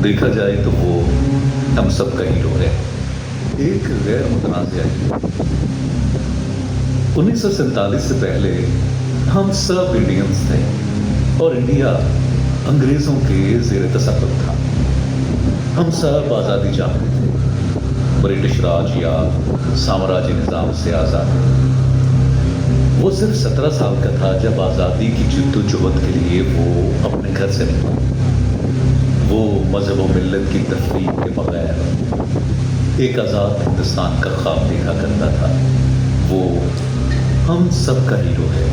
देखा जाए तो वो हम सब का हीरो है, एक गैर मुतनाज़िया हीरो। 1947 से पहले हम सब इंडियंस थे और इंडिया अंग्रेज़ों के ज़ेर तसल्लुत था। हम सब आज़ादी चाहते थे, ब्रिटिश राज या साम्राज्य निज़ाम से आज़ाद। वो सिर्फ 17 साल का था जब आज़ादी की जिद्दोजहद के लिए वो अपने घर से निकला। वो मज़हब व मिल्लत की तफरीक के बगैर एक आज़ाद हिंदुस्तान का ख्वाब देखा करता था। वो हम सब का हीरो है,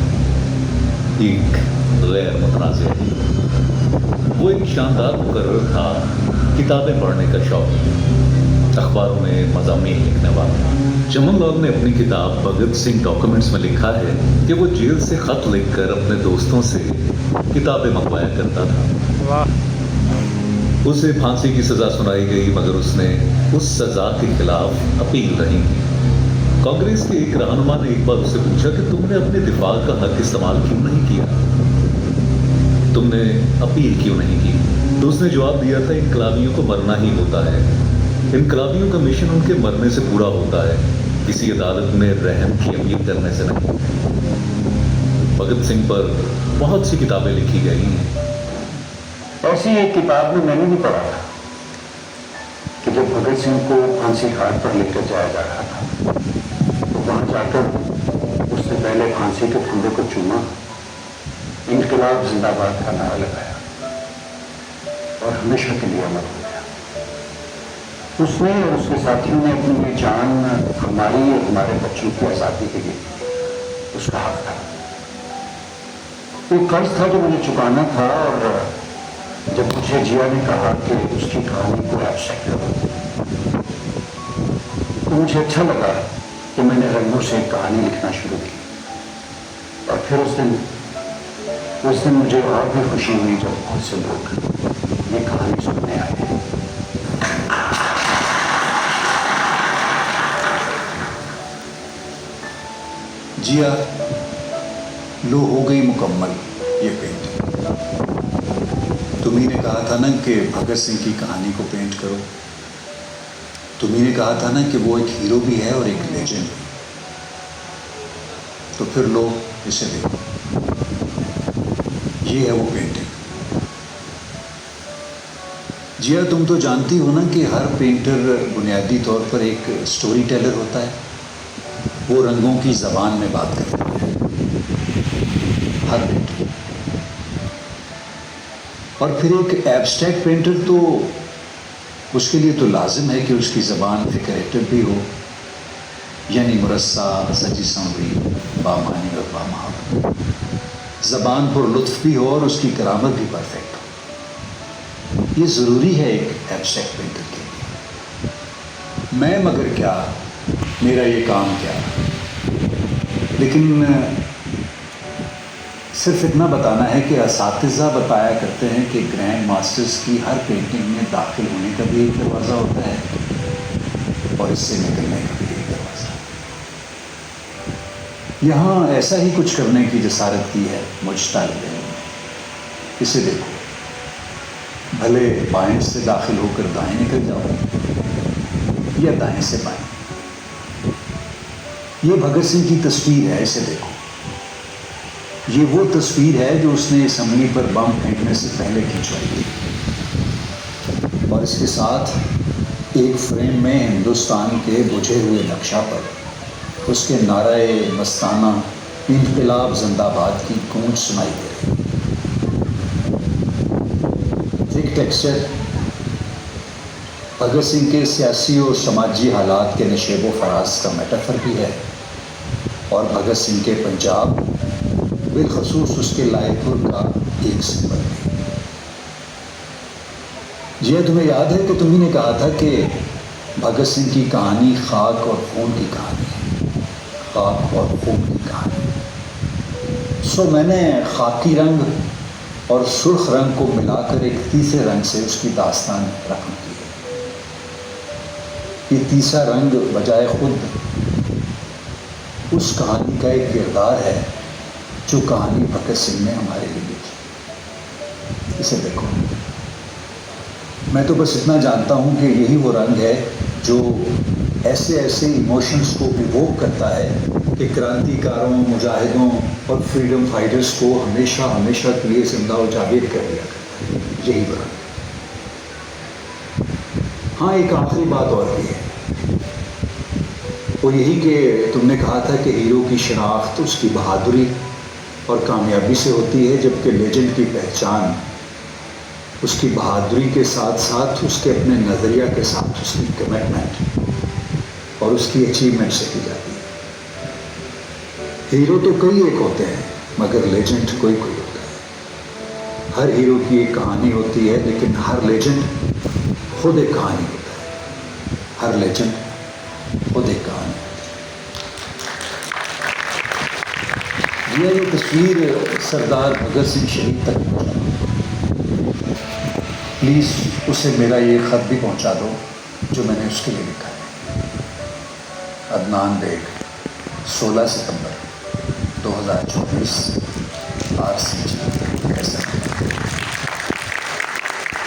एक गैर मुतनाज़िया हीरो। वो एक शानदार मुकर्रर था, किताबें पढ़ने का शौकीन, अखबारों में मज़ामीन लिखने वाला। चमन लाल ने अपनी किताब भगत सिंह डॉक्यूमेंट्स में लिखा है कि वो जेल से ख़त लिखकर अपने दोस्तों से किताबें मंगवाया करता था। वाह। उसे फांसी की सज़ा सुनाई गई, मगर उसने उस सज़ा के खिलाफ अपील नहीं की। कांग्रेस के एक रहनुमा ने एक बार उससे पूछा कि तुमने अपने दिफा का हक इस्तेमाल क्यों नहीं किया, तुमने अपील क्यों नहीं की? तो उसने जवाब दिया था, इनकलाबियों को मरना ही होता है, इनकलाबियों का मिशन उनके मरने से पूरा होता है, किसी अदालत में रहम की उम्मीद करने से नहीं। भगत सिंह पर बहुत सी किताबें लिखी गई हैं। ऐसी एक किताब में मैंने भी पढ़ा था कि जब भगत सिंह को फांसी घाट पर लेकर जाया जा रहा था तो वहां जाकर उसने पहले फांसी के फंदे को चूमा, इनकलाब जिंदाबाद का नारा लगाया और हमेशा के लिए अमर हो गया। उसने और उसके साथियों ने अपनी ये जान हमारी और हमारे बच्चों की आज़ादी के लिए, उसका हक था। एक कर्ज था जो मुझे चुकाना था, और जब मुझे जिया ने कहा कि उसकी कहानी को एब्स्ट्रैक्ट करो तो मुझे अच्छा लगा कि मैंने रंगों से एक कहानी लिखना शुरू की। और फिर उस दिन मुझे और भी खुशी हुई जब बहुत से लोग ये कहानी सुनने आए। जिया, लो हो गई मुकम्मल ये पेंटिंग। तुम्ही ने कहा था ना कि भगत सिंह की कहानी को पेंट करो। तुम्ही ने कहा था ना कि वो एक हीरो भी है और एक लेजेंड भी। तो फिर लो, इसे देखो, ये है वो पेंटिंग। जिया, तुम तो जानती हो ना कि हर पेंटर बुनियादी तौर पर एक स्टोरी टेलर होता है। वो रंगों की ज़बान में बात करता है, हर पेंटर। और फिर एक एब्स्ट्रैक्ट पेंटर तो उसके लिए तो लाजिम है कि उसकी ज़बान फिक्रेटिव भी हो, यानी मुरस्सा, सजी संवरी, बामानी और बामहावत। ज़बान पर लुत्फ़ भी हो और उसकी ग्रामर भी परफेक्ट हो। ये ज़रूरी है एक एब्स्ट्रैक्ट पेंटर के लिए। मैं मगर क्या, मेरा ये काम क्या, लेकिन सिर्फ इतना बताना है कि असातिज़ा बताया करते हैं कि ग्रैंड मास्टर्स की हर पेंटिंग में दाखिल होने का भी एक दरवाज़ा होता है और इससे निकलने का भी एक दरवाज़ा। यहाँ ऐसा ही कुछ करने की जसारत की है मुझ तालिब इल्म ने। इसे देखो, भले बाएं से दाखिल होकर दाएं निकल जाओ या दाएं से बाएं। ये भगत सिंह की तस्वीर है, इसे देखो। ये वो तस्वीर है जो उसने असेंबली पर बम फेंकने से पहले खिंचवाई थी, और इसके साथ एक फ्रेम में हिंदुस्तान के बुझे हुए नक्शा पर उसके नारे मस्ताना इनकलाब जिंदाबाद की गूंज सुनाई दे रही। एक टेक्सचर भगत सिंह के सियासी और समाजी हालात के नशेब व फराज का मेटाफर भी है, और भगत सिंह के पंजाब बिलखसूस उसके लायपुर का एक सिंबल भी। जी, तुम्हें याद है कि तुम्ही ने कहा था कि भगत सिंह की कहानी खाक और खून की कहानी है, खाक और खून की कहानी। सो मैंने खाकी रंग और सुर्ख रंग को मिलाकर एक तीसरे रंग से उसकी दास्तान रकम की है। ये तीसरा रंग बजाय खुद उस कहानी का एक किरदार है जो कहानी भगत सिंह ने हमारे लिए लिखी। इसे देखो, میں تو بس اتنا جانتا ہوں کہ یہی وہ رنگ ہے جو ایسے ایسے ایموشنز کو ایووک کرتا ہے کہ کرانتی کاروں، مجاہدوں اور فریڈم فائٹرز کو ہمیشہ ہمیشہ کے لیے زندہ و جاوید کر دیا کرتا ہے، یہی وہ رنگ ہے۔ ہاں ایک آخری بات اور بھی ہے، وہ یہی کہ تم نے کہا تھا کہ ہیرو کی شناخت اس کی بہادری اور کامیابی سے ہوتی ہے، جبکہ لیجنڈ کی پہچان اس کی بہادری کے ساتھ ساتھ اس کے اپنے نظریہ کے ساتھ اس کی کمٹمنٹ اور اس کی اچیومنٹ سے کی جاتی ہے۔ ہیرو تو کئی ایک ہوتے ہیں مگر لیجنڈ کوئی کوئی ہوتا ہے۔ ہر ہیرو کی ایک کہانی ہوتی ہے، لیکن ہر لیجنڈ خود ایک کہانی ہوتا ہے۔ ہر لیجنڈ خود ایک کہانی ہوتی ہے۔ یہ تصویر سردار بھگت سنگھ شہید تک پہنچا، پلیز اسے میرا یہ خط بھی پہنچا دو جو میں نے اس کے لیے لکھا ہے۔ عدنان بیگ، 16 ستمبر 2024، RCG، کیسا